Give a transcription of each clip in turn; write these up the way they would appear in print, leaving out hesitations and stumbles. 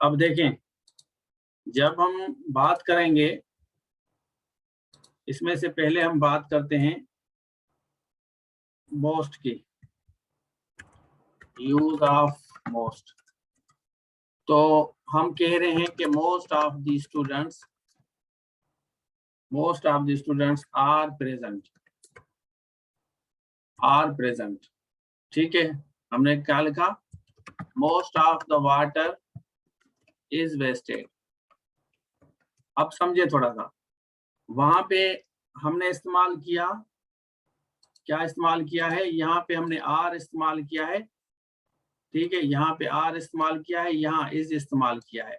अब देखें, जब हम बात करेंगे, इसमें से पहले हम बात करते हैं मोस्ट की, यूज ऑफ मोस्ट। तो हम कह रहे हैं कि most of the students are present. ठीक है, हमने क्या लिखा? Most of the water is wasted. अब समझे थोड़ा सा, वहां पे हमने इस्तेमाल किया, क्या इस्तेमाल किया है? यहाँ पे हमने आर इस्तेमाल किया है। ठीक है, यहाँ पे आर इस्तेमाल किया है, यहाँ इज इस्तेमाल किया है,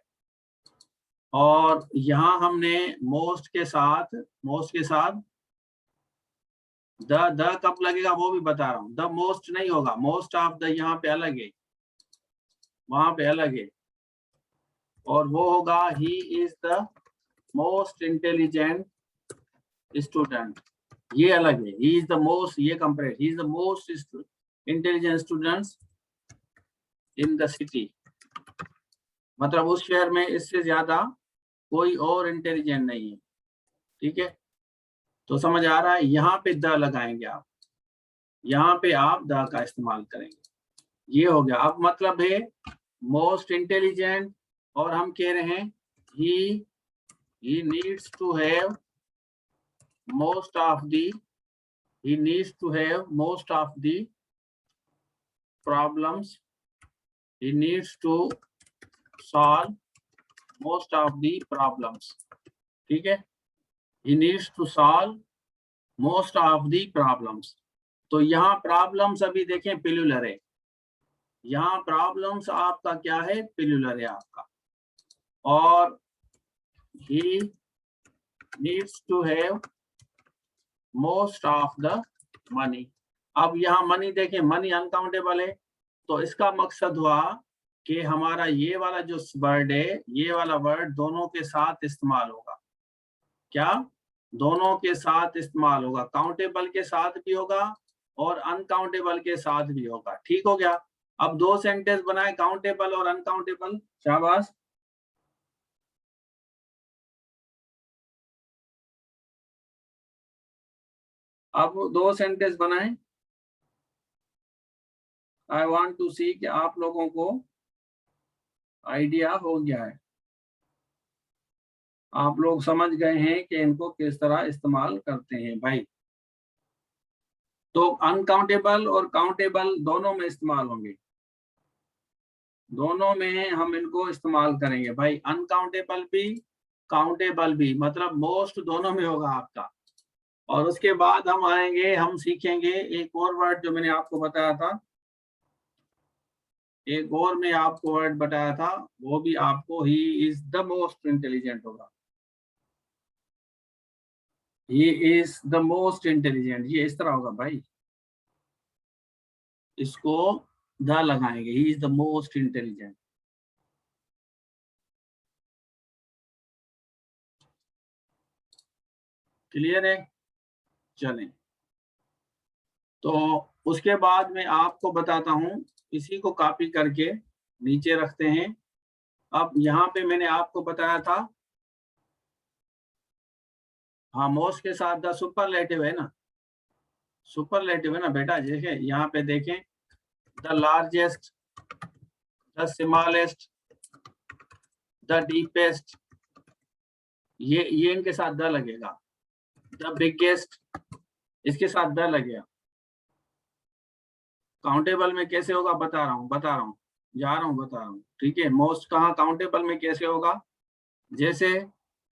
और यहाँ हमने मोस्ट के साथ द कब लगेगा वो भी बता रहा हूं। द मोस्ट नहीं होगा, मोस्ट ऑफ द यहाँ पे अलग है, वहां पे अलग है, और वो होगा he is the most intelligent student, ये अलग है। ही इज द मोस्ट, ये compare, he is the most intelligent students in the city, मतलब उस शहर में इससे ज्यादा कोई और इंटेलिजेंट नहीं है। ठीक है, तो समझ आ रहा है? यहाँ पे द लगाएंगे आप, यहाँ पे आप द का इस्तेमाल करेंगे, ये हो गया। अब मतलब है मोस्ट इंटेलिजेंट, और हम कह रहे हैं he needs to have most of the problems, he needs to solve most of the problems। ठीक है, he needs to solve most of the problems। तो यहाँ प्रॉब्लम्स अभी देखें पिलुलर है, यहाँ प्रॉब्लम्स आपका क्या है? पिलुलर है आपका, और he needs to have most of the money। अब यहाँ मनी देखें, मनी अनकाउंटेबल है, तो इसका मकसद हुआ कि हमारा ये वाला जो वर्ड है, ये वाला वर्ड दोनों के साथ इस्तेमाल होगा। क्या? दोनों के साथ इस्तेमाल होगा, काउंटेबल के साथ भी होगा और अनकाउंटेबल के साथ भी होगा। ठीक हो गया? अब दो सेंटेंस बनाए, काउंटेबल और अनकाउंटेबल। शाबाश। अब दो सेंटेंस बनाए। आई वांट टू सी कि आप लोगों को आइडिया हो गया है, आप लोग समझ गए हैं कि इनको किस तरह इस्तेमाल करते हैं भाई। तो अनकाउंटेबल और काउंटेबल दोनों में इस्तेमाल होंगे, दोनों में हम इनको इस्तेमाल करेंगे भाई। अनकाउंटेबल भी, काउंटेबल भी, मतलब मोस्ट दोनों में होगा आपका। और उसके बाद हम आएंगे, हम सीखेंगे एक और वर्ड जो मैंने आपको बताया था, एक और मैं आपको वर्ड बताया था, वो भी आपको he is the most intelligent होगा। He is the most intelligent, ये इस तरह होगा भाई, इसको द लगाएंगे, he is the most intelligent. Clear है? चलें, तो उसके बाद मैं आपको बताता हूं, इसी को कॉपी करके नीचे रखते हैं। अब यहाँ पे मैंने आपको बताया था, हाँ, मोस्ट के साथ द सुपरलेटिव है ना, सुपरलेटिव है ना बेटा। देखें यहाँ पे, देखें, the largest, the smallest, the deepest, ये इनके साथ द लगेगा। द बिगेस्ट, इसके साथ द लगेगा। काउंटेबल में कैसे होगा बता रहा हूँ, बता रहा हूँ। ठीक है, मोस्ट कहाँ काउंटेबल में कैसे होगा? जैसे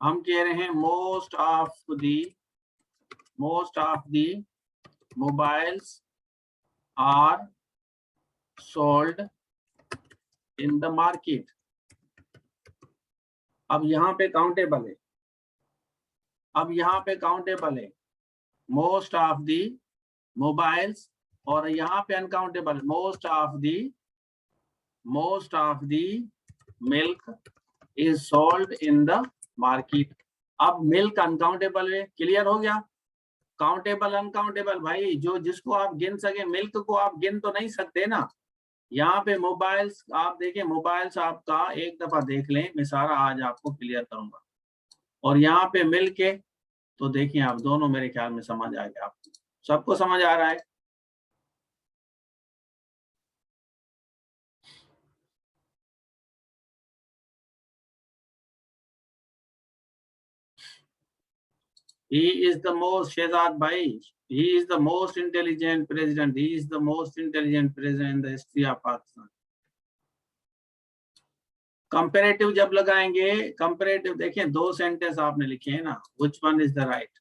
हम कह रहे हैं most of the mobiles are sold in the market. अब यहाँ पे काउंटेबल है, मोस्ट ऑफ द मोबाइल्स, और यहाँ पे uncountable, most of the milk is sold in the market. अब मिल्क अनकाउंटेबल है, क्लियर हो गया? काउंटेबल अनकाउंटेबल भाई, जो जिसको आप गिन सके, मिल्क को आप गिन तो नहीं सकते ना, यहाँ पे मोबाइल्स आप देखें, मोबाइल्स आपका एक दफा देख लें, मैं सारा आज आपको क्लियर करूंगा। और यहाँ पे मिल के तो देखिए आप दोनों, मेरे ख्याल में समझ आ गया आपको, सबको समझ आ रहा है। He is the most, Shehzad bhai, he is the most intelligent president. He is the most intelligent president in the history of Pakistan. Comparative जब लगाएंगे, कंपेरेटिव देखें, दो सेंटेंस आपने लिखे हैं ना, which one is the right।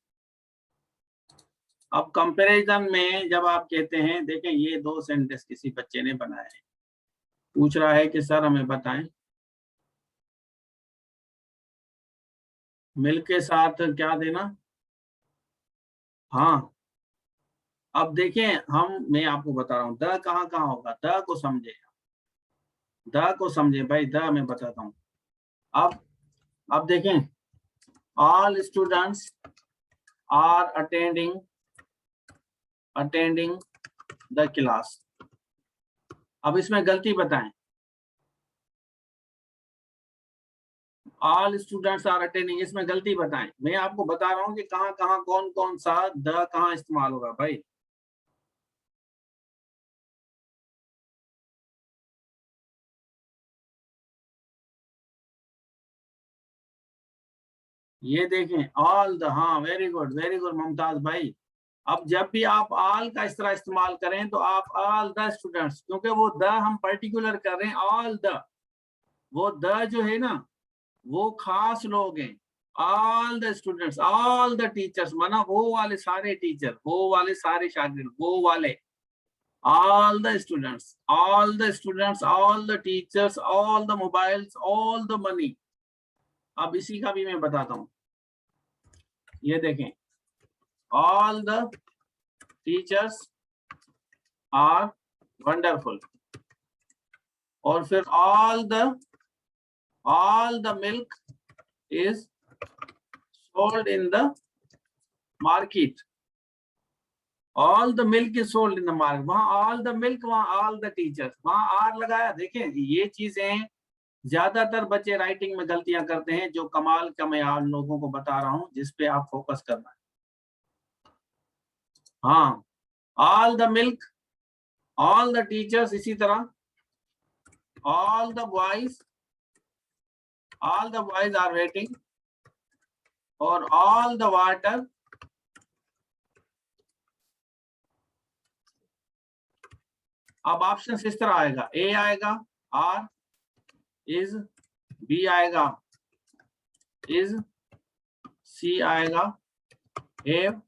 अब comparison में जब आप कहते हैं, देखें ये दो सेंटेंस किसी बच्चे ने बनाए हैं, पूछ रहा है कि सर हमें बताएं मिल के साथ क्या देना। हाँ, अब देखें मैं आपको बता रहा हूँ, द कहाँ कहाँ होगा, द को समझे, द को समझे भाई, द मैं बताता हूँ। अब देखें, all students are attending the class. अब इसमें गलती बताएं, ऑल स्टूडेंट्स आर अटेंडिंग, इसमें गलती बताएं। मैं आपको बता रहा हूँ कि कहाँ कहाँ कौन कौन सा द कहाँ इस्तेमाल होगा भाई। ये देखें ऑल द, हाँ वेरी गुड मुमताज भाई। अब जब भी आप ऑल का इस तरह इस्तेमाल करें तो आप ऑल द स्टूडेंट्स, क्योंकि वो द हम पर्टिकुलर कर रहे हैं, ऑल द, वो द जो है ना वो खास लोग हैं। All the students, all the teachers, माना वो वाले सारे टीचर, वो वाले सारे शागिर्द, वो वाले, all the students, all the students, all the teachers, all the mobiles, all the money। अब इसी का भी मैं बताता हूँ, ये देखें, all the teachers are wonderful, और फिर all the milk is sold in the market, all the milk is sold in the market, वहाँ all the milk, वहाँ all the teachers, वहाँ आर लगाया। देखें ये चीजें ज्यादातर बच्चे राइटिंग में गलतियां करते हैं, जो कमाल का मैं आप लोगों को बता रहा हूं, जिसपे आप फोकस करना है। हाँ, all the milk, all the teachers, इसी तरह all the boys are waiting, और ऑल द वाटर, अब ऑप्शन इस तरह आएगा, ए आएगा, आर, इज, बी आएगा, इज, सी आएगा, हैव,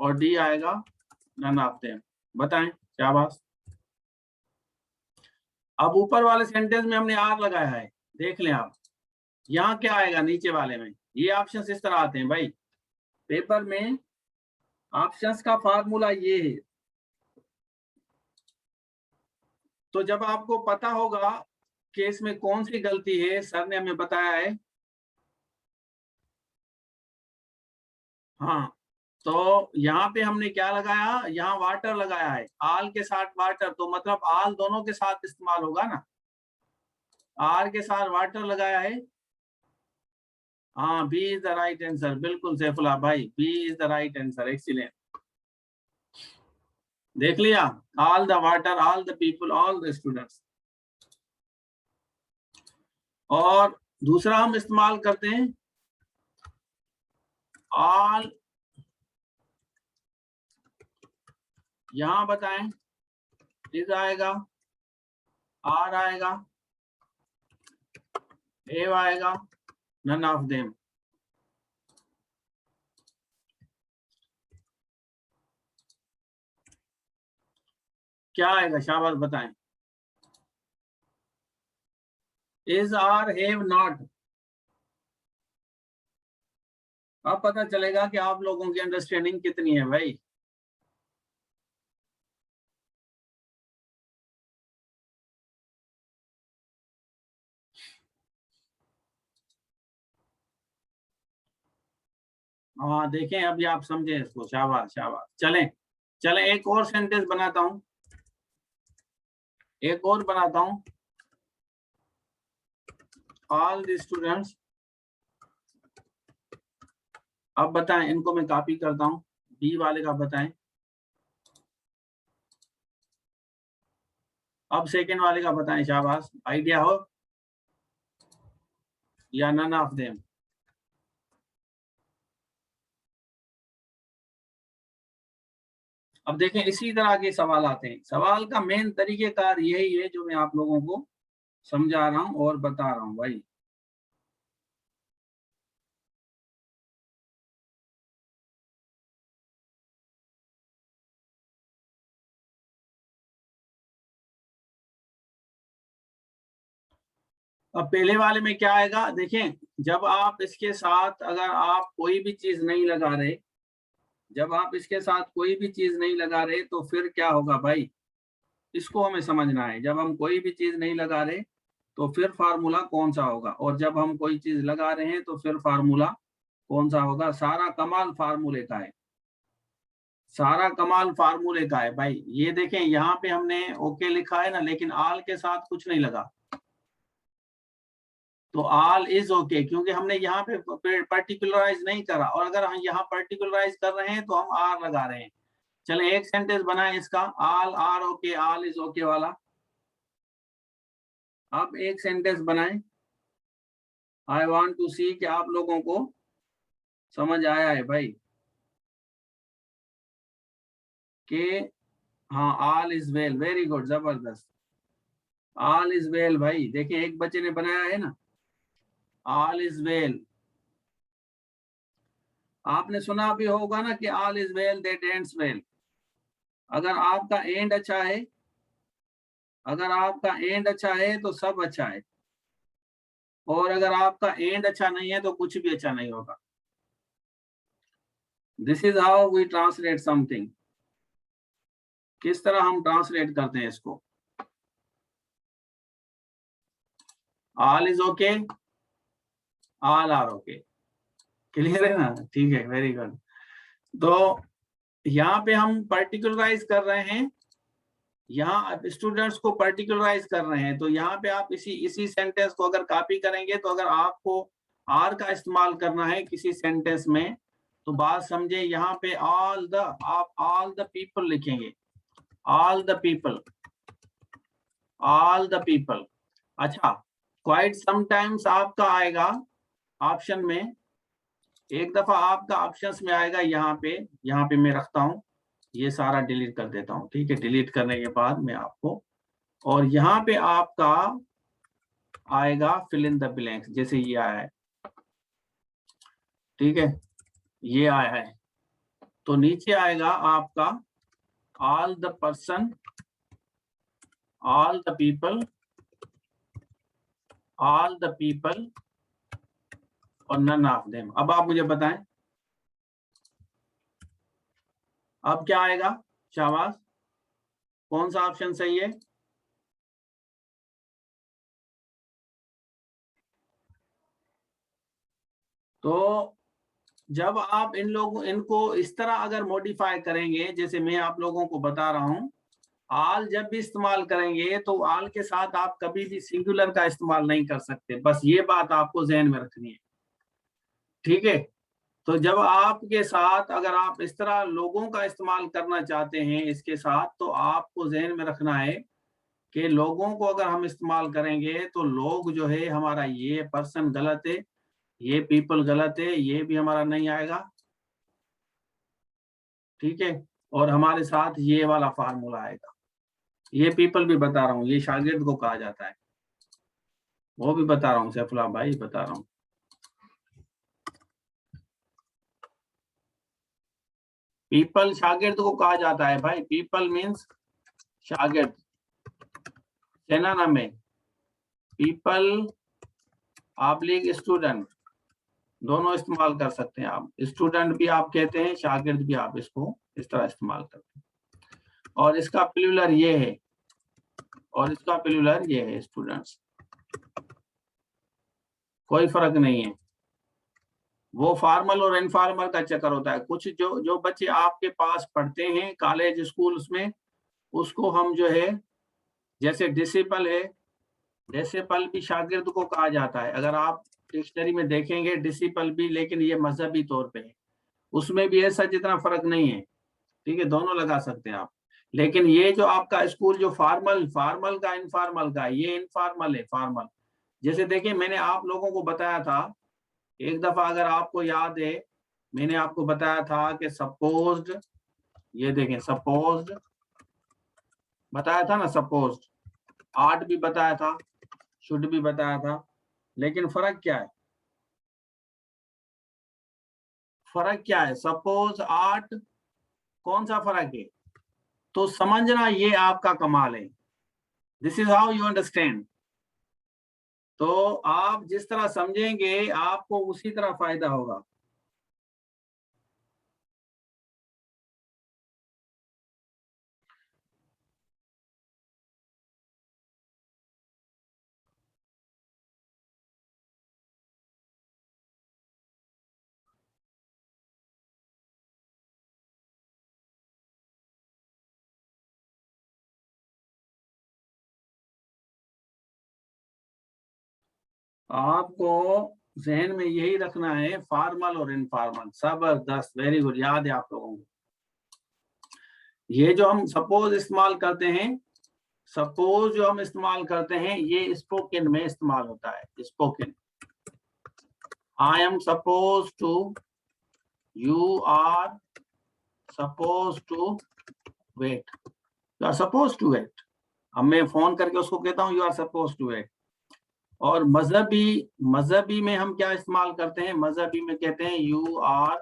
और डी आएगा नन ऑफ देम। बताएं शाबाश। अब ऊपर वाले सेंटेंस में हमने आर लगाया है, देख लें आप, यहाँ क्या आएगा नीचे वाले में, ये ऑप्शंस इस तरह आते हैं भाई पेपर में, ऑप्शंस का फार्मूला ये है। तो जब आपको पता होगा कि इसमें कौन सी गलती है, सर ने हमें बताया है, हाँ, तो यहाँ पे हमने क्या लगाया, यहाँ वाटर लगाया है, आल के साथ वाटर, तो मतलब आल दोनों के साथ इस्तेमाल होगा ना, आर के साथ वाटर लगाया है। हाँ, B is the right answer, बिल्कुल सैफुल्लाह भाई, B is the right answer, excellent. देख लिया, all the water, all the people, all the students. और दूसरा हम इस्तेमाल करते हैं ऑल, यहां बताएं, इज आएगा, आर आएगा, एव आएगा, नन ऑफ देम। क्या आएगा शाबाश, बताएं, इज, आर, हैव, नॉट। अब पता चलेगा कि आप लोगों की अंडरस्टैंडिंग कितनी है भाई। हाँ देखें, अभी आप समझे इसको, शाबाश शाबाश। चलें चलें, एक और सेंटेंस बनाता हूं, एक और बनाता हूं, ऑल द स्टूडेंट्स। अब बताएं, इनको मैं कॉपी करता हूं, बी वाले का बताएं। अब सेकंड वाले का बताएं, शाबाश, आइडिया हो या नन ऑफ देम। अब देखें इसी तरह के सवाल आते हैं। सवाल का मेन तरीकेकार यही है जो मैं आप लोगों को समझा रहा हूं और बता रहा हूं भाई। अब पहले वाले में क्या आएगा, देखें, जब आप इसके साथ अगर आप कोई भी चीज नहीं लगा रहे, जब आप इसके साथ कोई भी चीज नहीं लगा रहे तो फिर क्या होगा भाई, इसको हमें समझना है। जब हम कोई भी चीज नहीं लगा रहे तो फिर फार्मूला कौन सा होगा, और जब हम कोई चीज लगा रहे हैं तो फिर फार्मूला कौन सा होगा। सारा कमाल फार्मूले का है, सारा कमाल फार्मूले का है भाई। ये देखें यहाँ पे हमने ओके लिखा है ना, लेकिन आल के साथ कुछ नहीं लगा, तो आल इज ओके, क्योंकि हमने यहाँ पे पर्टिकुलराइज नहीं करा। और अगर हम यहाँ पर्टिकुलराइज कर रहे हैं तो हम आर लगा रहे हैं। चले एक सेंटेंस बनाए इसका, all are okay, all is okay वाला। अब एक सेंटेंस बनाए, आई वांट टू सी कि आप लोगों को समझ आया है भाई कि हाँ all is well, very good, जबरदस्त, आल इज वेल। भाई देखिए एक बच्चे ने बनाया है ना, ऑल इज वेल। आपने सुना भी होगा ना कि all is well that ends well. अगर आपका एंड अच्छा है, अगर आपका एंड अच्छा है तो सब अच्छा है, और अगर आपका एंड अच्छा नहीं है तो कुछ भी अच्छा नहीं होगा। This is how we translate something. किस तरह हम ट्रांसलेट करते हैं इसको, all is okay, all are okay, clear है ना, ठीक है, वेरी गुड। तो यहाँ पे हम पर्टिकुलराइज कर रहे हैं, यहाँ स्टूडेंट्स को पर्टिकुलराइज कर रहे हैं। तो यहाँ पे आप इसी इसी सेंटेंस को अगर कॉपी करेंगे, तो अगर आपको आर का इस्तेमाल करना है किसी सेंटेंस में तो बात समझे, यहाँ पे ऑल द, आप ऑल द पीपल लिखेंगे, all the people, all the people. अच्छा, क्वाइट समटाइम्स आपका आएगा ऑप्शन में, एक दफा आपका ऑप्शंस में आएगा, यहाँ पे मैं रखता हूँ, ये सारा डिलीट कर देता हूँ, ठीक है। डिलीट करने के बाद मैं आपको, और यहाँ पे आपका आएगा फिल इन द ब्लैंक्स, जैसे ये आया है, ठीक है, ये आया है। तो नीचे आएगा आपका all the person, all the people, all the people और नन ऑफ देम। अब आप मुझे बताएं अब क्या आएगा, शाबाश, कौन सा ऑप्शन सही है। तो जब आप इनको इस तरह अगर मॉडिफाई करेंगे, जैसे मैं आप लोगों को बता रहा हूं, आल जब भी इस्तेमाल करेंगे तो आल के साथ आप कभी भी सिंगुलर का इस्तेमाल नहीं कर सकते, बस ये बात आपको ध्यान में रखनी है, ठीक है। तो जब आपके साथ अगर आप इस तरह लोगों का इस्तेमाल करना चाहते हैं इसके साथ, तो आपको ध्यान में रखना है कि लोगों को अगर हम इस्तेमाल करेंगे तो लोग जो है हमारा, ये पर्सन गलत है, ये पीपल गलत है, ये भी हमारा नहीं आएगा, ठीक है। और हमारे साथ ये वाला फार्मूला आएगा। ये पीपल भी बता रहा हूँ, ये शागिर्द को कहा जाता है, वो भी बता रहा हूँ, सैफुल्लाह भाई बता रहा हूँ। पीपल शागिर्द को कहा जाता है भाई, पीपल मीन्स शागिर्द, सेना में पीपल ऑब्लिक स्टूडेंट दोनों इस्तेमाल कर सकते हैं आप, स्टूडेंट भी आप कहते हैं, शागिर्द भी आप इसको इस तरह इस्तेमाल करते हैं। और इसका प्लूरल ये है, और इसका प्लूरल ये है, स्टूडेंट्स, कोई फर्क नहीं है। वो फॉर्मल और इनफॉर्मल का चक्कर होता है। कुछ जो जो बच्चे आपके पास पढ़ते हैं कॉलेज स्कूल्स में, उसको हम जो है जैसे डिसिपल है, डिसिपल भी शागिर्द को कहा जाता है। अगर आप डिक्शनरी में देखेंगे डिसिपल भी, लेकिन ये मजहबी तौर पे है, उसमें भी ऐसा जितना फर्क नहीं है। ठीक है, दोनों लगा सकते हैं आप। लेकिन ये जो आपका स्कूल जो फॉर्मल का इनफॉर्मल का, ये इनफॉर्मल है, फॉर्मल। जैसे देखिए, मैंने आप लोगों को बताया था एक दफा, अगर आपको याद है, मैंने आपको बताया था कि सपोज्ड, ये देखें सपोज्ड बताया था ना, सपोज्ड आर्ट भी बताया था, शुड भी बताया था। लेकिन फर्क क्या है, फर्क क्या है? सपोज आर्ट, कौन सा फर्क है? तो समझना, ये आपका कमाल है। This is how you understand. तो आप जिस तरह समझेंगे आपको उसी तरह फायदा होगा। आपको जहन में यही रखना है, फॉर्मल और इनफॉर्मल। जबरदस्त, वेरी गुड, याद है आप लोगों को। ये जो हम सपोज इस्तेमाल करते हैं, सपोज जो हम इस्तेमाल करते हैं, ये स्पोकन में इस्तेमाल होता है। Spoken, I am suppose to, you are suppose to wait, you are suppose to wait. अब मैं फोन करके उसको कहता हूँ you are suppose to wait. और मजहबी में हम क्या इस्तेमाल करते हैं? मजहबी में कहते हैं यू आर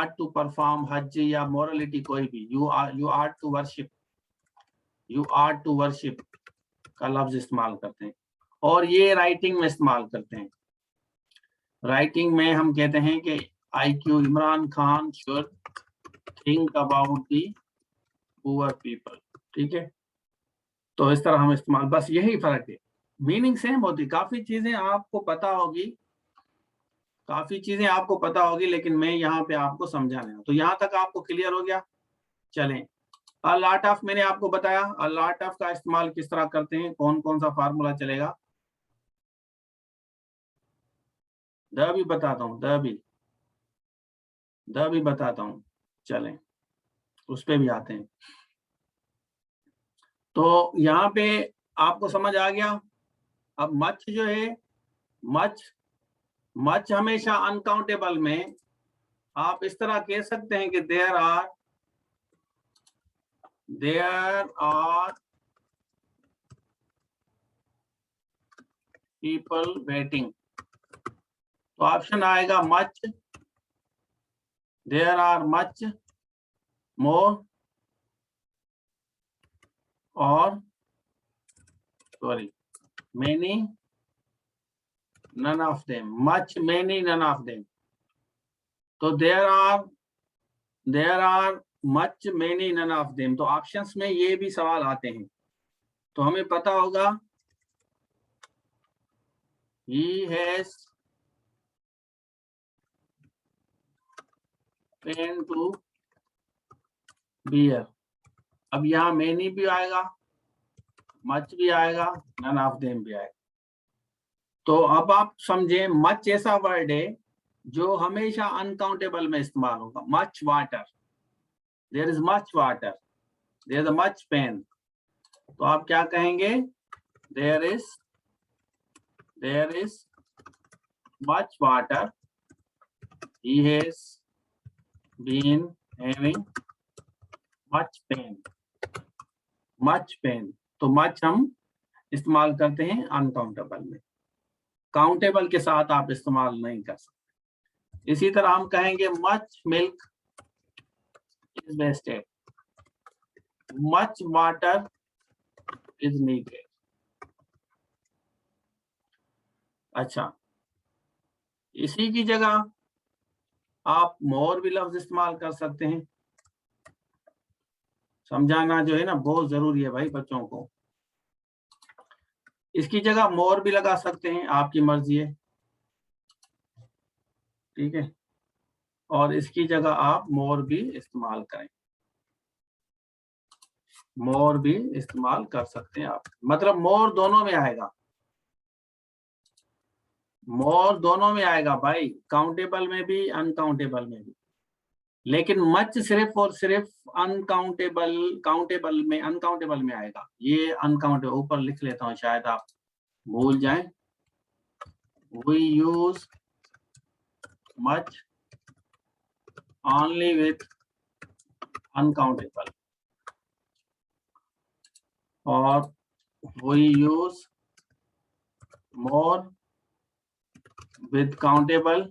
टू परफॉर्म, हज या मोरलिटी, कोई भी, यू आर टू वर्शिप, का लफ्ज इस्तेमाल करते हैं। और ये राइटिंग में इस्तेमाल करते हैं। राइटिंग में हम कहते हैं कि IQ Imran Khan should think about the poor people. ठीक है, तो इस तरह हम इस्तेमाल, बस यही फर्क है, मीनिंग सेम होती। काफी चीजें आपको पता होगी, लेकिन मैं यहाँ पे आपको समझाने हूँ। तो यहाँ तक आपको क्लियर हो गया? चलें, अ लॉट ऑफ मैंने आपको बताया, अ लॉट ऑफ का इस्तेमाल किस तरह करते हैं, कौन कौन सा फार्मूला चलेगा। द भी बताता हूँ, द भी बताता हूँ। चलें, उस पे भी आते हैं। तो यहाँ पे आपको समझ आ गया। अब मच जो है, मच हमेशा अनकाउंटेबल में आप इस तरह कह सकते हैं कि देयर आर पीपल वेटिंग। तो ऑप्शन आएगा much, there are much more, और sorry many, none of them. Much, many, none of them. तो there are much, many, none of them. तो ऑप्शंस में ये भी सवाल आते हैं, तो हमें पता होगा he has pen to bear। अब यहाँ मेनी भी आएगा, मच भी आएगा, नन ऑफ देम भी आएगा। तो अब आप समझे, मच ऐसा वर्ड है जो हमेशा अनकाउंटेबल में इस्तेमाल होगा। Much water, there is much water, there is much pain. तो आप क्या कहेंगे? There is much water, he has been having much pain, तो मच हम इस्तेमाल करते हैं अनकाउंटेबल में, काउंटेबल के साथ आप इस्तेमाल नहीं कर सकते। इसी तरह हम कहेंगे much milk is wasted, much water is needed. अच्छा, इसी की जगह आप मोर भी लफ्ज इस्तेमाल कर सकते हैं। समझाना जो है ना बहुत जरूरी है भाई बच्चों को। इसकी जगह मोर भी लगा सकते हैं, आपकी मर्जी है। ठीक है, और इसकी जगह आप मोर भी इस्तेमाल करें, मोर भी इस्तेमाल कर सकते हैं आप, मतलब मोर दोनों में आएगा, मोर दोनों में आएगा भाई, काउंटेबल में भी अनकाउंटेबल में भी। लेकिन मच सिर्फ और सिर्फ अनकाउंटेबल काउंटेबल में अनकाउंटेबल में आएगा। ये अनकाउंटेबल ऊपर लिख लेता हूं, शायद आप भूल जाएं। We use much only with uncountable or we use more with countable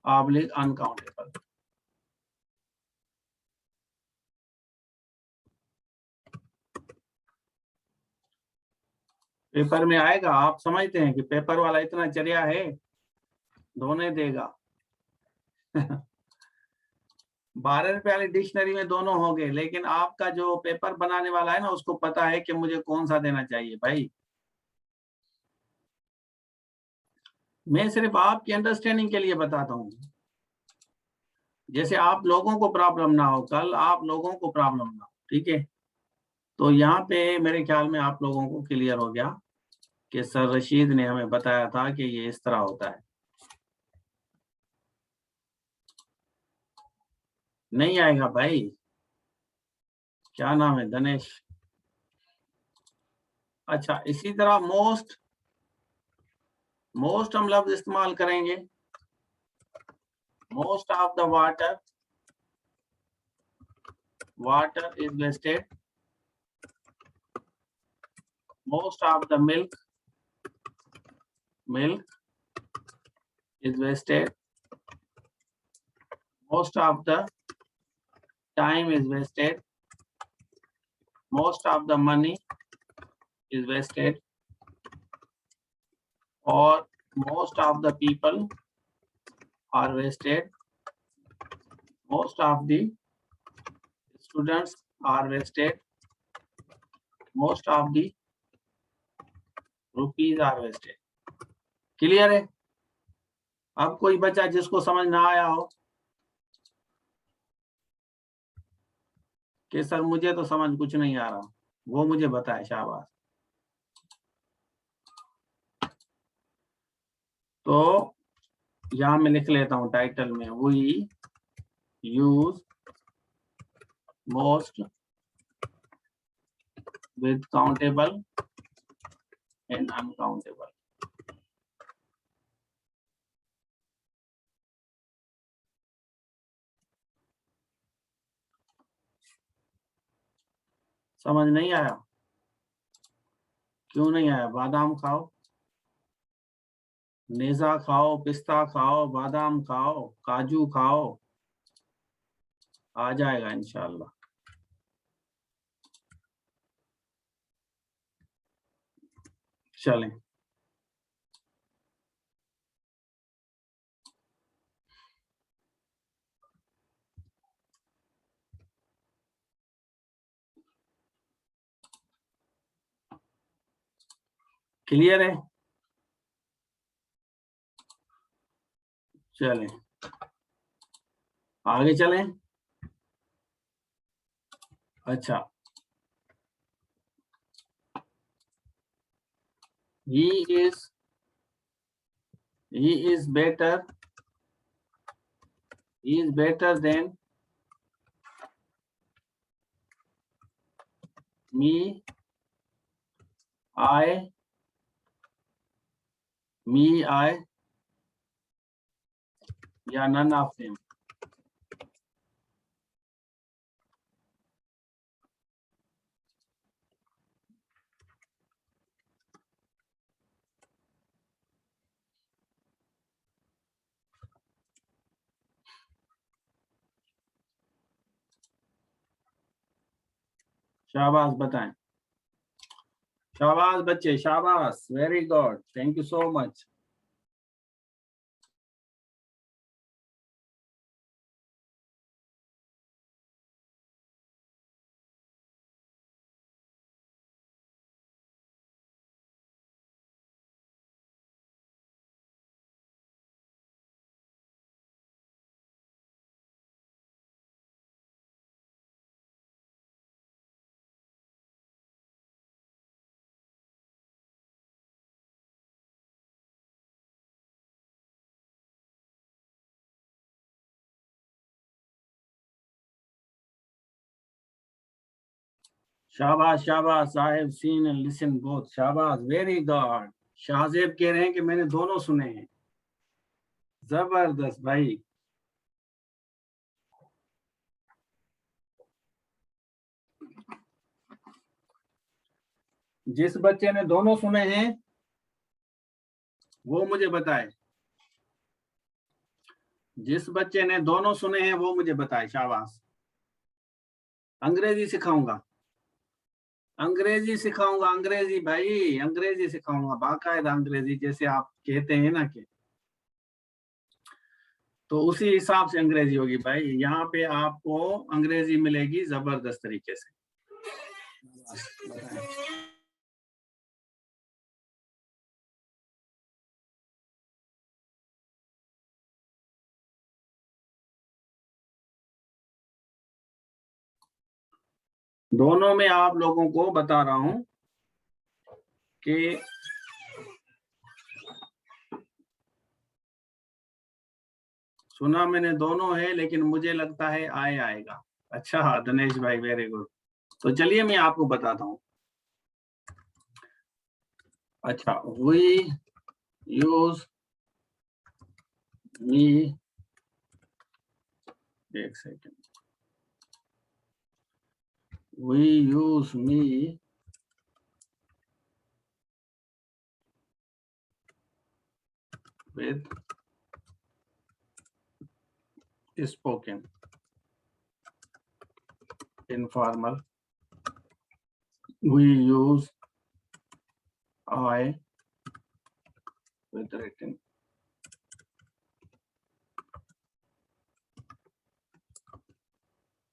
oblique uncountable। Paper में आएगा, आप समझते हैं कि पेपर वाला इतना चर्या है, धोने देगा 12 रुपए वाली डिक्शनरी में दोनों हो गए, लेकिन आपका जो पेपर बनाने वाला है ना, उसको पता है कि मुझे कौन सा देना चाहिए भाई। मैं सिर्फ आपकी अंडरस्टैंडिंग के लिए बताता हूँ, जैसे आप लोगों को प्रॉब्लम ना हो, कल आप लोगों को प्रॉब्लम ना हो, ठीक है। तो यहाँ पे मेरे ख्याल में आप लोगों को क्लियर हो गया कि सर रशीद ने हमें बताया था कि ये इस तरह होता है। नहीं आएगा भाई, क्या नाम है, दिनेश। अच्छा, इसी तरह मोस्ट, मोस्ट हम लफ्ज इस्तेमाल करेंगे। Most of the water, water is wasted. Most of the milk, milk is wasted. Most of the time is wasted. Most of the money is wasted, or most of the people are wasted, most of the students are wasted, most of the rupees are wasted। Clear है? अब कोई बच्चा जिसको समझ ना आया हो कि सर मुझे तो समझ कुछ नहीं आ रहा, वो मुझे बताए, शाबाश। तो यहां मैं लिख लेता हूं टाइटल में, we use most with countable and uncountable. समझ नहीं आया? क्यों नहीं आया? बादाम खाओ, नेजा खाओ, पिस्ता खाओ, बादाम खाओ, काजू खाओ, आ जाएगा इंशाल्लाह। चलें, क्लियर है? चलें आगे चलें। अच्छा, he is better, he is better than me, I, me, I, या none of them। शाबाश, बताएं। शाबाश बच्चे, शाबाश, very good, thank you so much. शाबाश शाबाश, I have seen and listen both, शाबाश, वेरी गुड। शाहजेब कह रहे हैं कि मैंने दोनों सुने हैं। जबरदस्त भाई। जिस बच्चे ने दोनों सुने हैं वो मुझे बताए। जिस बच्चे ने दोनों सुने हैं वो मुझे बताए, शाबाश। अंग्रेजी सिखाऊंगा, अंग्रेजी सिखाऊंगा, अंग्रेजी भाई, अंग्रेजी सिखाऊंगा, बाकायदा अंग्रेजी, जैसे आप कहते हैं ना कि, तो उसी हिसाब से अंग्रेजी होगी भाई। यहाँ पे आपको अंग्रेजी मिलेगी जबरदस्त तरीके से। दोनों में आप लोगों को बता रहा हूं कि सुना मैंने दोनों है, लेकिन मुझे लगता है आएगा। अच्छा दिनेश भाई, वेरी गुड। तो चलिए मैं आपको बताता हूँ। अच्छा, वी यूज मी, एक second, we use me with spoken informal, we use I with written।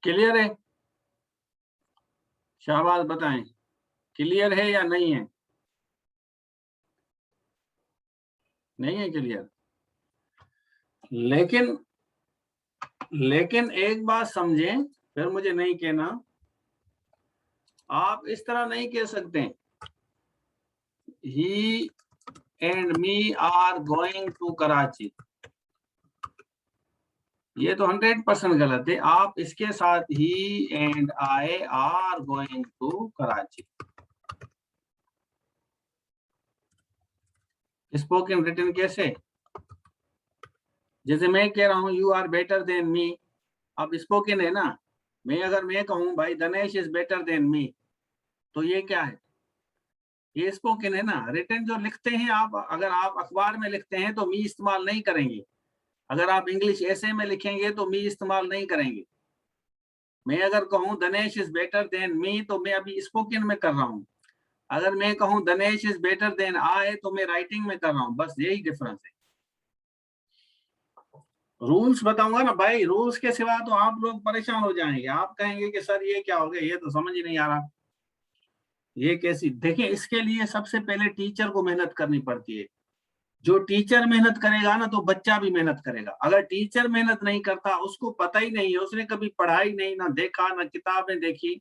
Clear है? शाबाश, बताएं क्लियर है या नहीं है? नहीं है क्लियर। लेकिन लेकिन एक बात समझें, फिर मुझे नहीं कहना, आप इस तरह नहीं कह सकते he and me are going to Karachi. ये तो 100% गलत है। आप इसके साथ he and I are going to Karachi, spoken written कैसे? जैसे मैं कह रहा हूं you are better than me, अब स्पोकन है ना। मैं कहूं भाई Dinesh is better than me, तो ये क्या है? ये स्पोकन है ना। रिटन जो लिखते हैं आप, अगर आप अखबार में लिखते हैं तो मी इस्तेमाल नहीं करेंगे। अगर आप इंग्लिश ऐसे में लिखेंगे तो मी इस्तेमाल नहीं करेंगे। मैं अगर कहूं Dinesh is better than me तो मैं अभी स्पोकन में कर रहा हूं। अगर मैं कहूं Dinesh is better than I तो मैं राइटिंग में कर रहा हूं। बस यही डिफरेंस है। रूल्स बताऊंगा ना भाई, रूल्स के सिवा तो आप लोग परेशान हो जाएंगे। आप कहेंगे कि सर ये क्या हो गया, ये तो समझ ही नहीं आ रहा, ये कैसी। देखिए, इसके लिए सबसे पहले टीचर को मेहनत करनी पड़ती है। जो टीचर मेहनत करेगा ना तो बच्चा भी मेहनत करेगा। अगर टीचर मेहनत नहीं करता, उसको पता ही नहीं है, उसने कभी पढ़ाई नहीं, ना देखा ना किताबें देखी,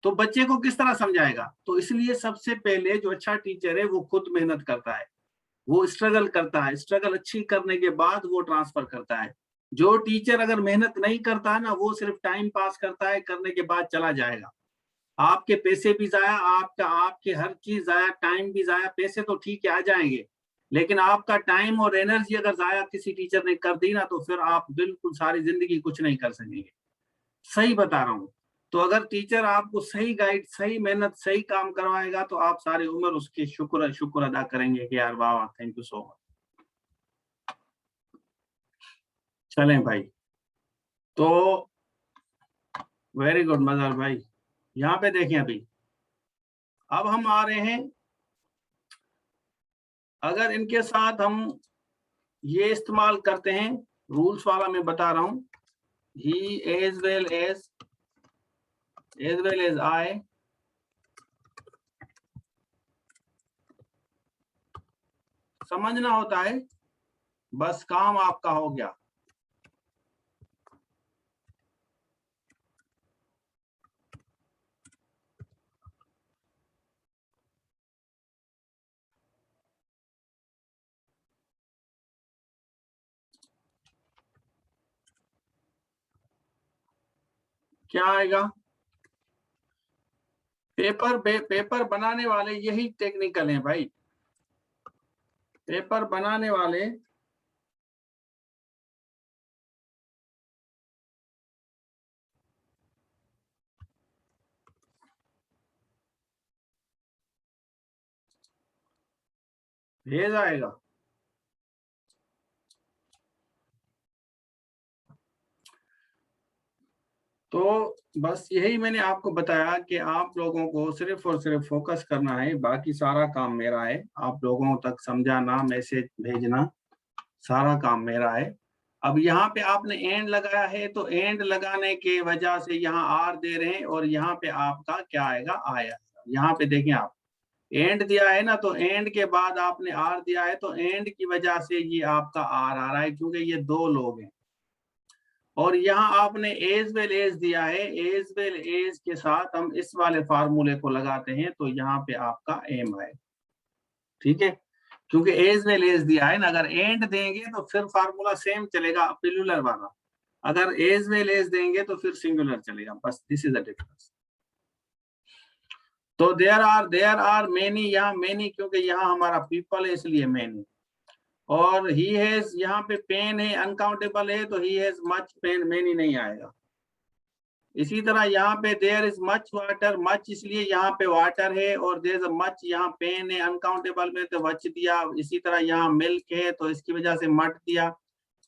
तो बच्चे को किस तरह समझाएगा? तो इसलिए सबसे पहले जो अच्छा टीचर है वो खुद मेहनत करता है, वो स्ट्रगल करता है, स्ट्रगल अच्छी करने के बाद वो ट्रांसफर करता है। जो टीचर अगर मेहनत नहीं करता ना, वो सिर्फ टाइम पास करता है, करने के बाद चला जाएगा। आपके पैसे भी जाया, आपके हर चीज जाया, टाइम भी जाया। पैसे तो ठीक है आ जाएंगे, लेकिन आपका टाइम और एनर्जी अगर जाया किसी टीचर ने कर दी ना, तो फिर आप बिल्कुल सारी जिंदगी कुछ नहीं कर सकेंगे। सही बता रहा हूँ। तो अगर टीचर आपको सही गाइड, सही मेहनत, सही काम करवाएगा तो आप सारी उम्र उसकी शुक्र शुक्र अदा करेंगे कि यार वाह, थैंक यू सो मच। चलें भाई, तो वेरी गुड मजहर भाई। यहाँ पे देखें, अभी अब हम आ रहे हैं, अगर इनके साथ हम ये इस्तेमाल करते हैं, रूल्स वाला मैं बता रहा हूं, ही एज वेल एज आई, समझना होता है, बस काम आपका हो गया। क्या आएगा? पेपर बनाने वाले यही टेक्निकल हैं भाई। पेपर बनाने वाले भेज आएगा। तो बस यही मैंने आपको बताया कि आप लोगों को सिर्फ और सिर्फ फोकस करना है, बाकी सारा काम मेरा है। आप लोगों तक समझाना, मैसेज भेजना, सारा काम मेरा है। अब यहाँ पे आपने एंड लगाया है, तो एंड लगाने के वजह से यहाँ आर दे रहे हैं और यहाँ पे आपका क्या आएगा, आया। यहाँ पे देखें आप, एंड दिया है ना, तो एंड के बाद आपने आर दिया है, तो एंड की वजह से ये आपका आर आ रहा है, क्योंकि ये दो लोग हैं। और यहाँ आपने एज वेल एज दिया है, एज वेल एज के साथ हम इस वाले फार्मूले को लगाते हैं, तो यहाँ पे आपका एम है। ठीक है, क्योंकि एज वेल एज दिया है ना, अगर एंड देंगे तो फिर फार्मूला सेम चलेगा प्लूरल वाला, अगर एज वेल एज देंगे तो फिर सिंगुलर चलेगा। बस दिस इज द डिफरेंस। तो देयर आर मेनी, यहाँ मेनी क्योंकि यहाँ हमारा पीपल है इसलिए मेनी। और ही हैज, यहाँ पे पेन है, अनकाउंटेबल है, तो he has much pain, many नहीं आएगा। इसी तरह यहाँ पे there is much water, much इसलिए यहाँ पे वाटर है, और देयर इज मच, यहाँ पेन है, अनकाउंटेबल में तो वच दिया। इसी तरह यहाँ मिल्क है तो इसकी वजह से मट दिया,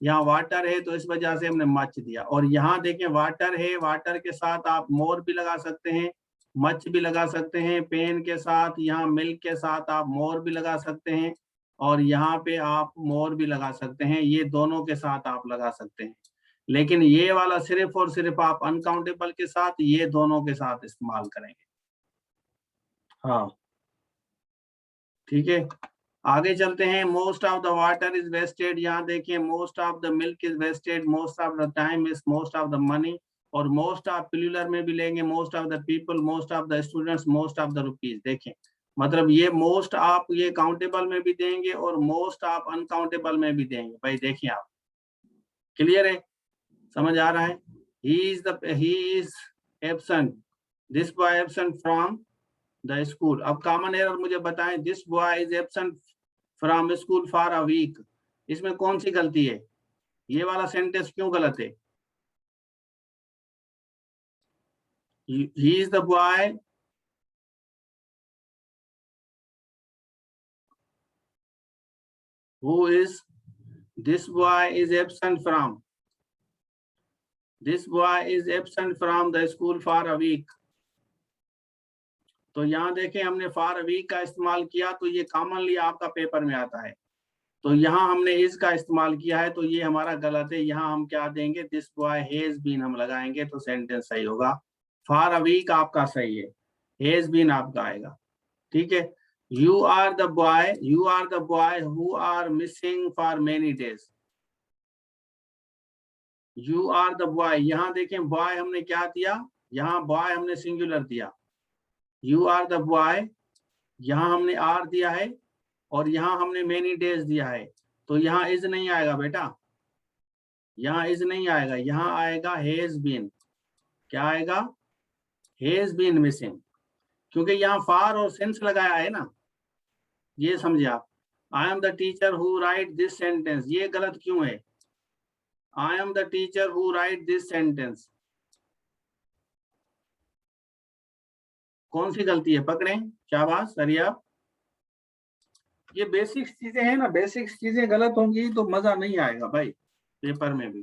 यहाँ वाटर है तो इस वजह से हमने मच दिया। और यहाँ देखें वाटर है, वाटर के साथ आप मोर भी लगा सकते हैं, मच भी लगा सकते हैं, पेन के साथ, यहाँ मिल्क के साथ आप मोर भी लगा सकते हैं, और यहाँ पे आप मोर भी लगा सकते हैं, ये दोनों के साथ आप लगा सकते हैं। लेकिन ये वाला सिर्फ और सिर्फ आप अनकाउंटेबल के साथ, ये दोनों के साथ इस्तेमाल करेंगे। हाँ ठीक है, आगे चलते हैं। Most of the water is wasted, यहाँ देखिए most of the milk is wasted, most of the time is, most of the money, और मोस्ट ऑफ प्लूरल में भी लेंगे, most of the people, most of the students, most of the rupees. देखें मतलब ये most आप ये countable में भी देंगे और मोस्ट आप अनकाउंटेबल में भी देंगे। भाई देखिए आप, क्लियर है, समझ आ रहा है। he is absent, this boy absent from the school। अब कॉमन एरर मुझे बताएं, this boy is absent from school for a week, इसमें कौन सी गलती है, ये वाला सेंटेंस क्यों गलत है। he is the boy who is, this boy is absent from, this boy is absent from the school for a week। तो यहाँ देखें हमने फॉर अ वीक का इस्तेमाल किया, तो ये कॉमनली आपका पेपर में आता है। तो यहाँ हमने इज का इस्तेमाल किया है, तो ये हमारा गलत है। यहाँ हम क्या देंगे, दिस बॉय हैज बीन हम लगाएंगे तो सेंटेंस सही होगा। फॉर अ वीक आपका सही है, हैज बीन आपका आएगा। ठीक है, you are the boy who are missing for many days, you are the boy. यहाँ देखें बॉय हमने क्या दिया, यहाँ बॉय हमने सिंगुलर दिया, यू आर द बॉय, यहाँ हमने आर दिया है, और यहाँ हमने मेनी डेज दिया है, तो यहाँ इज नहीं आएगा बेटा, यहाँ इज नहीं आएगा, यहाँ आएगा हैज बीन। क्या आएगा, हैज बीन मिसिंग, क्योंकि यहाँ फार और सिंस लगाया है ना, ये समझे आप। I am the teacher who right this sentence, ये गलत क्यों है, I am the teacher who right this sentence, कौन सी गलती है, पकड़ें, शाबाश सरिया। ये बेसिक चीजें हैं ना, बेसिक चीजें गलत होंगी तो मजा नहीं आएगा भाई पेपर में भी।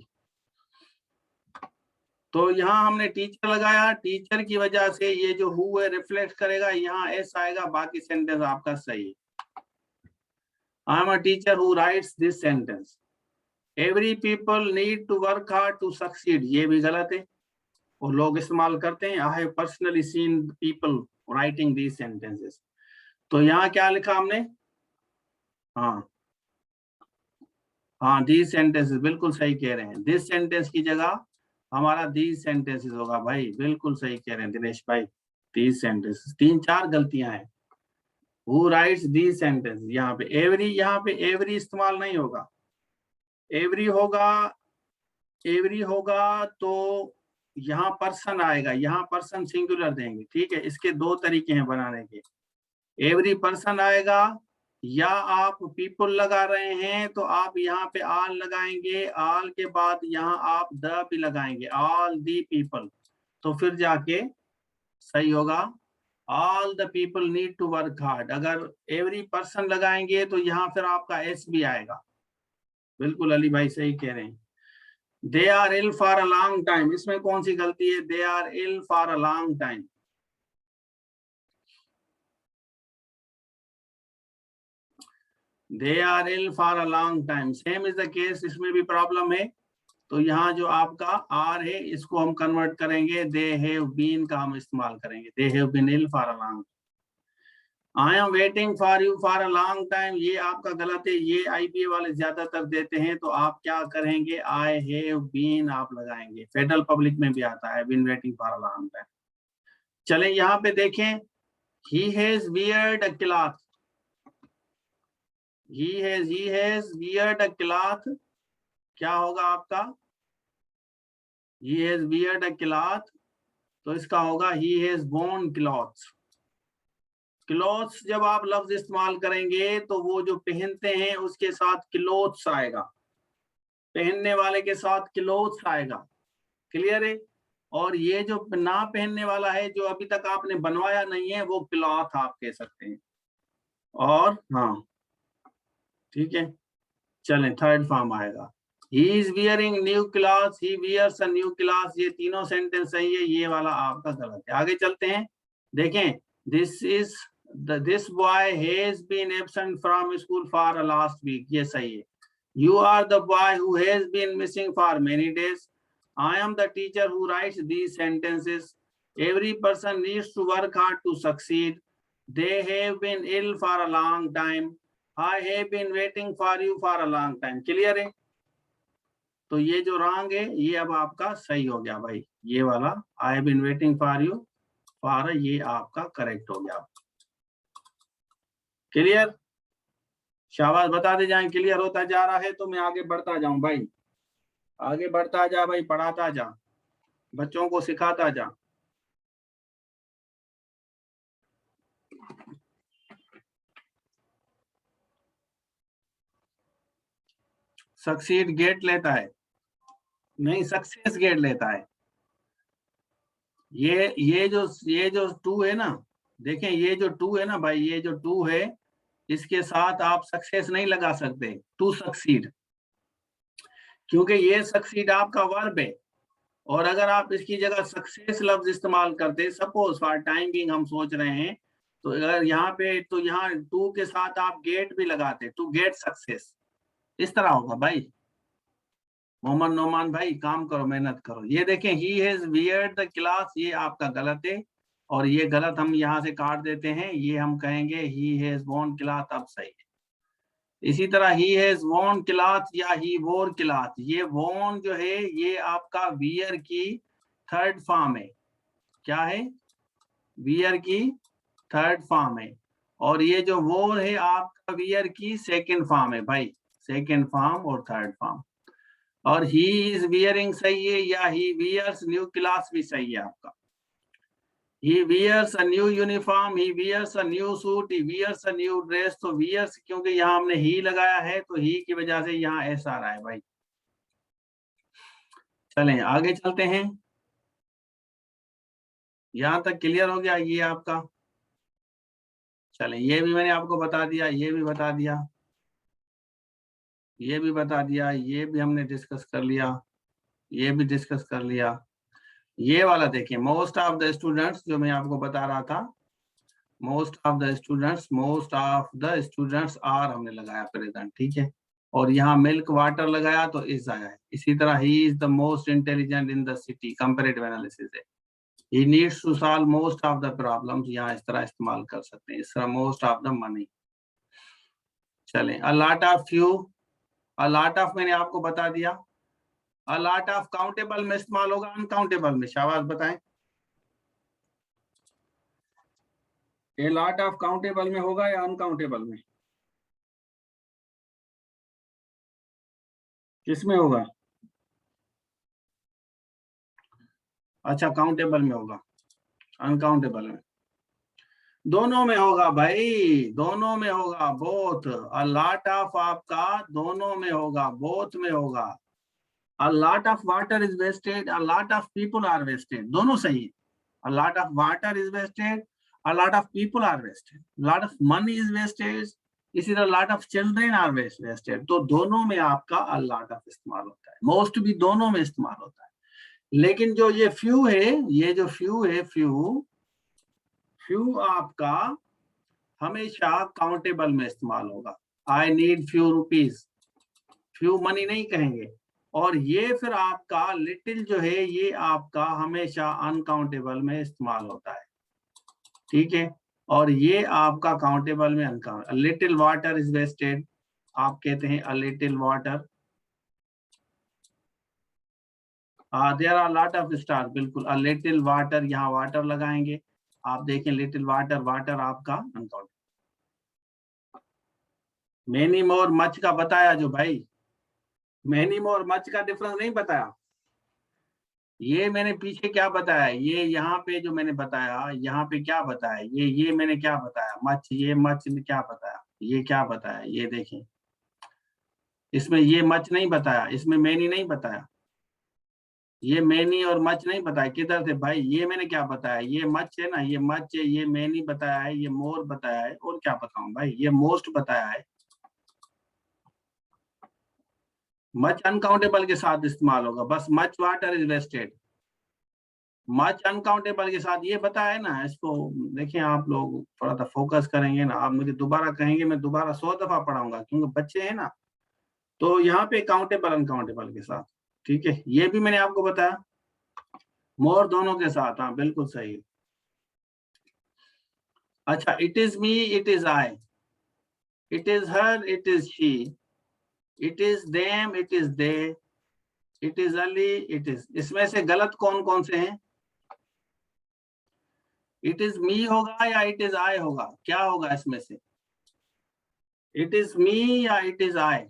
तो यहाँ हमने टीचर लगाया, टीचर की वजह से ये जो हु है रिफ्लेक्ट करेगा, यहाँ एस आएगा, बाकी सेंटेंस आपका सही है। I am a teacher who writes this sentence, every people need to work hard to succeed, ये भी गलत है और लोग इस्तेमाल करते हैं। I have personally seen people writing these sentences, तो यहाँ क्या लिखा हमने, हाँ हाँ दीज सेंटेंसेस, बिल्कुल सही कह रहे हैं। दिस सेंटेंस की जगह हमारा दीज सेंटेंसेस होगा भाई, बिल्कुल सही कह रहे हैं दिनेश भाई, दीज सेंटेंसेस। 3-4 गलतियां हैं। हु राइट्स दीज सेंटेंस, यहाँ पे एवरी, यहाँ पे एवरी इस्तेमाल नहीं होगा, एवरी होगा, एवरी होगा तो यहाँ पर्सन आएगा, यहाँ पर्सन सिंगुलर देंगे, ठीक है। इसके दो तरीके हैं बनाने के, एवरी पर्सन आएगा, या आप पीपल लगा रहे हैं तो आप यहाँ पे ऑल लगाएंगे, ऑल के बाद यहाँ आप द भी लगाएंगे, ऑल दी पीपल, तो फिर जाके सही होगा। All the people need to work hard, अगर एवरी पर्सन लगाएंगे तो यहाँ फिर आपका एस भी आएगा। बिल्कुल अली भाई सही कह रहे हैं। They are ill for a long time, इसमें कौन सी गलती है? They are ill for a long time, they are ill for a long time, same is the case, इसमें भी प्रॉब्लम है। तो यहाँ जो आपका आर है इसको हम कन्वर्ट करेंगे, दे हैव बीन का हम इस्तेमाल करेंगे, they have been ill for a long. I am waiting for you for a long time, ये आपका गलत है, ये आईबीए वाले ज्यादातर देते हैं, तो आप क्या करेंगे? आई हैव बीन आप लगाएंगे, फेडरल पब्लिक में भी आता है been waiting for a long time. चले यहाँ पे देखें, he has weared a cloth, he has weared a cloth, क्या होगा आपका? he has weared a cloth, तो इसका होगा he has worn clothes। Clothes जब आप लफ्ज इस्तेमाल करेंगे तो वो जो पहनते हैं उसके साथ क्लोथ्स आएगा, पहनने वाले के साथ क्लोथ्स आएगा, क्लियर है। और ये जो ना पहनने वाला है, जो अभी तक आपने बनवाया नहीं है, वो क्लॉथ आप कह सकते हैं। और हाँ ठीक है, चलें थर्ड फॉर्म आएगा, he is wearing new clothes, he wears a new clothes, ये तीनों सेंटेंस सही है, ये वाला आपका गलत है। आगे चलते हैं, देखें, this boy has been absent from school for a last week, ये सही है। You are the boy who has been missing for many days, I am the teacher who writes these sentences, every person needs to work hard to succeed, they have been ill for a long time, I have been waiting for you for a long time, clear है। तो ये जो wrong है ये अब आपका सही हो गया भाई, ये वाला I have been waiting for you for, ये आपका करेक्ट हो गया। क्लियर, शाबाश, बता दे जाए क्लियर होता जा रहा है तो मैं आगे बढ़ता जाऊं भाई, आगे बढ़ता जा भाई, पढ़ाता जा, बच्चों को सिखाता जा। सक्सीड गेट लेता है, नहीं सक्सेस गेट लेता है। ये जो टू है ना, देखें ये जो टू है ना भाई, ये जो टू है इसके साथ आप सक्सेस नहीं लगा सकते, टू सक्सीड, क्योंकि ये सक्सीड आपका वर्ब है। और अगर आप इसकी जगह सक्सेस लफ्ज इस्तेमाल करते, सपोज फॉर टाइम बिंग हम सोच रहे हैं, तो अगर यहाँ पे, तो यहाँ टू के साथ आप गेट भी लगाते, टू गेट सक्सेस, इस तरह होगा भाई। मोहम्मद नोमान भाई काम करो, मेहनत करो। ये देखें, he has weird the class, ये आपका गलत है, और ये गलत हम यहाँ से काट देते हैं, ये हम कहेंगे ही हैज वॉर्न क्लॉथ, अब सही है। इसी तरह ही हैज वॉर्न क्लॉथ या ही वोर क्लॉथ, ये वॉर्न जो है ये आपका वियर की थर्ड फॉर्म है, क्या है? वियर की थर्ड फॉर्म है। और ये जो वोर है आपका वियर की सेकंड फॉर्म है भाई, सेकंड फॉर्म और थर्ड फॉर्म। और ही इज वियरिंग सही है, या ही वियर्स न्यू क्लास भी सही है आपका। He wears a new uniform, he wears a new suit, he wears a new dress, तो wears क्योंकि यहाँ हमने ही लगाया है तो ही की वजह से यहाँ एस आ रहा है भाई। चलें आगे चलते हैं, यहाँ तक क्लियर हो गया ये आपका। चलें ये भी मैंने आपको बता दिया, ये भी बता दिया, ये भी बता दिया, ये भी हमने डिस्कस कर लिया, ये भी डिस्कस कर लिया। ये वाला देखिए, मोस्ट ऑफ द स्टूडेंट्स, जो मैं आपको बता रहा था, most of the students are हमने लगाया प्रेजेंट, ठीक है। और यहाँ मिल्क वाटर लगाया तो इज आया है। इसी तरह he is the most intelligent in the city, comparative analysis है। He needs to solve most of the problems, यहाँ इस तरह इस्तेमाल कर सकते हैं, इस तरह मोस्ट ऑफ द मनी। चलें, a lot of few, a lot of मैंने आपको बता दिया, अ लॉट ऑफ काउंटेबल में इस्तेमाल होगा, अनकाउंटेबल में, शाबाश बताएं। ए लॉट ऑफ काउंटेबल में होगा या अनकाउंटेबल में, किस में होगा? अच्छा काउंटेबल में होगा, अनकाउंटेबल में, दोनों में होगा भाई, दोनों में होगा, बोथ। अ लॉट ऑफ आपका दोनों में होगा, बोथ में होगा। A lot of water is wasted, a lot of people are wasted, दोनों सही है। A lot of water is wasted, a lot of people are wasted, lot of money is wasted, इसी तरह lot of children are wasted. तो दोनों में आपका अ lot of इस्तेमाल होता है, मोस्ट भी दोनों में इस्तेमाल होता है। लेकिन जो ये फ्यू है, ये जो फ्यू है, फ्यू फ्यू आपका हमेशा काउंटेबल में इस्तेमाल होगा। I need few rupees, few money नहीं कहेंगे। और ये फिर आपका लिटिल जो है, ये आपका हमेशा अनकाउंटेबल में इस्तेमाल होता है, ठीक है। और ये आपका काउंटेबल में uncountable. Little water is wasted, आप कहते हैं a little water. There are lot of star, बिल्कुल। अ लिटिल वाटर, यहाँ वाटर लगाएंगे, आप देखें लिटिल वाटर, वाटर आपका अनकाउंटेबल। मेनी मोर मच का बताया जो भाई, मेनी मोर मच का डिफरेंस नहीं बताया। ये मैंने पीछे क्या बताया, ये यहाँ पे जो मैंने बताया, यहाँ पे क्या बताया, ये मैंने क्या बताया, मच, ये मच ने क्या बताया, ये क्या बताया, ये देखें, इसमें ये मच नहीं बताया, इसमें मैनी नहीं बताया, ये मैनी और मच नहीं बताया। किधर थे भाई, ये मैंने क्या बताया, ये मच है ना, ये मच है, ये मैनी बताया है, ये मोर बताया है, और क्या बताऊं भाई, ये मोस्ट बताया है। मच अनकाउंटेबल के साथ इस्तेमाल होगा, बस much water is wasted, much uncountable के साथ ये बताया है ना। इसको देखिए, आप लोग थोड़ा सा फोकस करेंगे ना, आप मुझे दोबारा कहेंगे, मैं दोबारा 100 दफा पढ़ाऊंगा, क्योंकि बच्चे हैं ना। तो यहाँ पे काउंटेबल अनकाउंटेबल के साथ, ठीक है, ये भी मैंने आपको बताया। मोर दोनों के साथ, हाँ बिल्कुल सही। अच्छा, it is me, it is I, it is her, it is she, it is them, it is they, it is Ali, it is. इसमें से गलत कौन कौन से हैं? इट इज मी होगा या इट इज आई होगा, क्या होगा इसमें से? इट इज मी या it is I,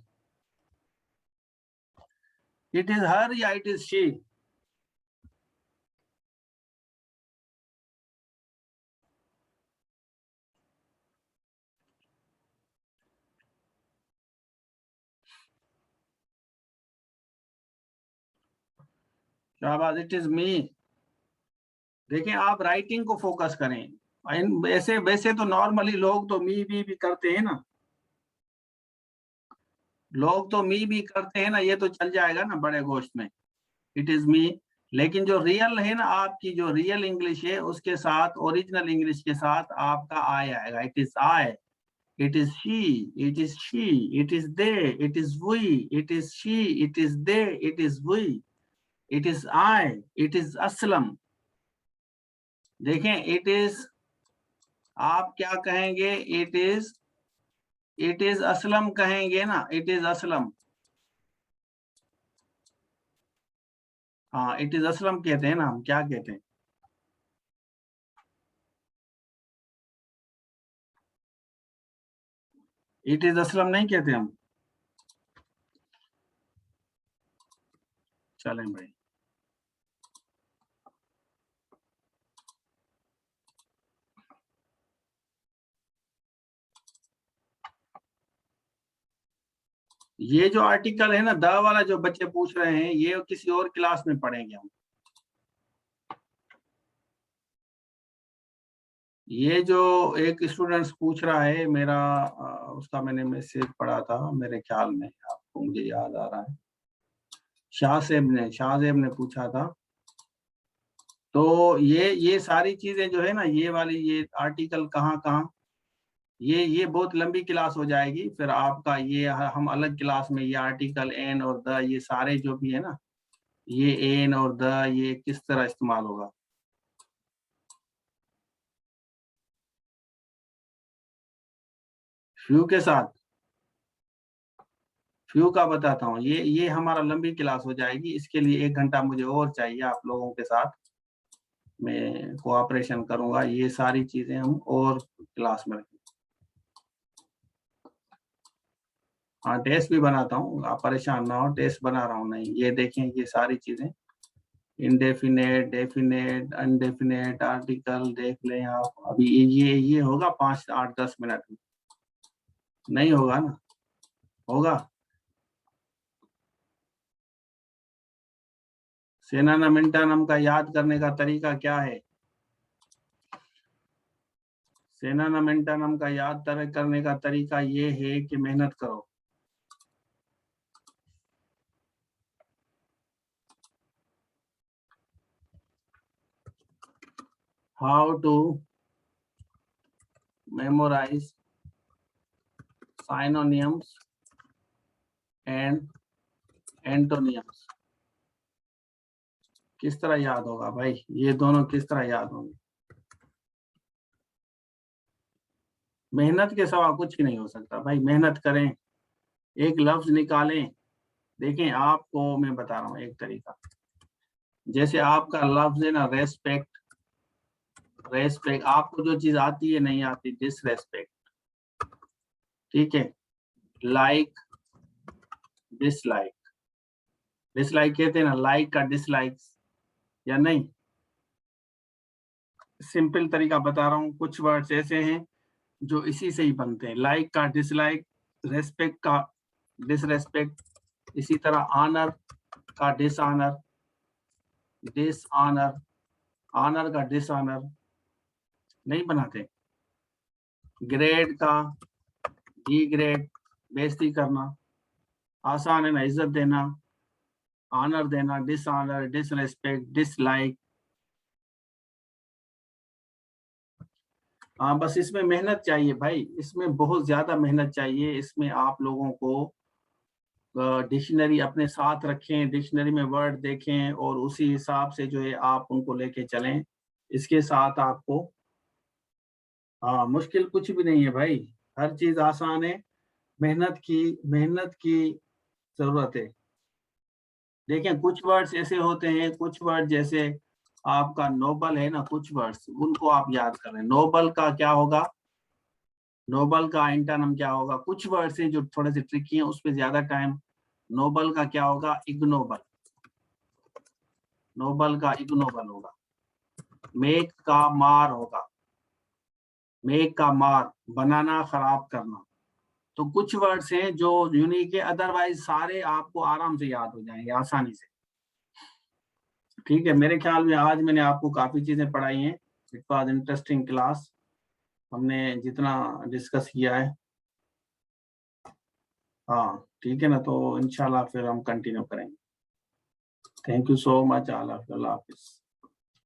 it is her या इट इज शी? शाबाश, इट इज मी। देखें, आप राइटिंग को फोकस करें। ऐसे वैसे तो नॉर्मली लोग तो मी भी करते हैं ना, लोग तो मी भी करते हैं ना, ये तो चल जाएगा ना बड़े गोश्त में, इट इज मी। लेकिन जो रियल है ना, आपकी जो रियल इंग्लिश है, उसके साथ, ओरिजिनल इंग्लिश के साथ आपका आई आएगा, it is I, it is she, it is she, it is they, it is we, it is she, it is they, it is we, it is I, it is Aslam. देखें, it is, आप क्या कहेंगे, it is Aslam कहेंगे ना, it is Aslam. हाँ, it is Aslam कहते हैं ना, हम क्या कहते हैं? इट इज असलम नहीं कहते हम। चलें भाई, ये जो आर्टिकल है ना, द वाला जो बच्चे पूछ रहे हैं, ये किसी और क्लास में पढ़ेंगे हम। ये जो एक स्टूडेंट्स पूछ रहा है मेरा, उसका मैंने मैसेज पढ़ा था मेरे ख्याल में, आपको मुझे याद आ रहा है, शाहजेब ने पूछा था। तो ये सारी चीजें जो है ना, ये वाली ये आर्टिकल कहाँ कहाँ, ये बहुत लंबी क्लास हो जाएगी फिर आपका, ये हम अलग क्लास में ये आर्टिकल एन और द, ये सारे जो भी है ना, ये एन और द, ये किस तरह इस्तेमाल होगा। फ्यू के साथ, फ्यू का बताता हूँ, ये हमारा लंबी क्लास हो जाएगी, इसके लिए 1 घंटा मुझे और चाहिए आप लोगों के साथ, मैं कोऑपरेशन करूंगा, ये सारी चीजें हम और क्लास में रखेंगे। हाँ, टेस्ट भी बनाता हूँ, आप परेशान ना हो, टेस्ट बना रहा हूँ, नहीं ये देखें, ये सारी चीजें इंडेफिनेट, डेफिनेट, अनडेफिनेट आर्टिकल देख लें आप। अभी ये होगा 5, 8, 10 मिनट में? नहीं होगा ना? होगा? सेनानामेंटानम का याद करने का तरीका क्या है? सेनानामेंटानम का याद करने का तरीका ये है कि मेहनत करो। How to memorise synonyms and antonyms. किस तरह याद होगा भाई? ये दोनों किस तरह याद होंगे? मेहनत के सिवा कुछ ही नहीं हो सकता भाई। मेहनत करें, एक लफ्ज निकालें। देखें, आपको मैं बता रहा हूँ एक तरीका। जैसे आपका लफ्ज है ना रेस्पेक्ट, रेस्पेक्ट, आपको जो चीज आती है नहीं आती, डिसरेस्पेक्ट। ठीक है? Like, dislike. डिसलाइक कहते हैं ना, लाइक का डिसलाइक या नहीं? सिंपल तरीका बता रहा हूँ। कुछ वर्ड्स ऐसे हैं जो इसी से ही बनते हैं, लाइक का डिसलाइक, रेस्पेक्ट का डिसरेस्पेक्ट, इसी तरह ऑनर का डिसऑनर, डिसऑनर, ऑनर का डिसऑनर नहीं बनाते। ग्रेड का डिग्रेड, बेइज्जती करना। आसान है ना, इज्जत देना, ऑनर देना, डिसऑनर, डिसरेस्पेक्ट, डिसलाइक। हाँ, बस इसमें मेहनत चाहिए भाई, इसमें बहुत ज्यादा मेहनत चाहिए। इसमें आप लोगों को डिक्शनरी अपने साथ रखें, डिक्शनरी में वर्ड देखें और उसी हिसाब से जो है आप उनको लेके चलें। इसके साथ आपको हाँ, मुश्किल कुछ भी नहीं है भाई, हर चीज आसान है। मेहनत की जरूरत है। देखें, कुछ वर्ड्स ऐसे होते हैं, कुछ वर्ड जैसे आपका नोबल है ना, कुछ वर्ड्स उनको आप याद करें। नोबल का क्या होगा? नोबल का एंटोनिम क्या होगा? कुछ वर्ड्स हैं जो थोड़े से ट्रिकी हैं, उस पर ज्यादा टाइम। नोबल का क्या होगा? इग्नोबल। नोबल का इग्नोबल होगा। मेक का मार होगा। मेक का मार, बनाना, खराब करना। तो कुछ वर्ड्स हैं जो यूनिक है, अदरवाइज सारे आपको आराम से याद हो जाएंगे, आसानी से। ठीक है, मेरे ख्याल में आज मैंने आपको काफी चीजें पढ़ाई हैं। It was interesting class. हमने जितना डिस्कस किया है। हाँ ठीक है ना, तो इंशाल्लाह फिर हम कंटिन्यू करेंगे। Thank you so much. Allah Hafiz.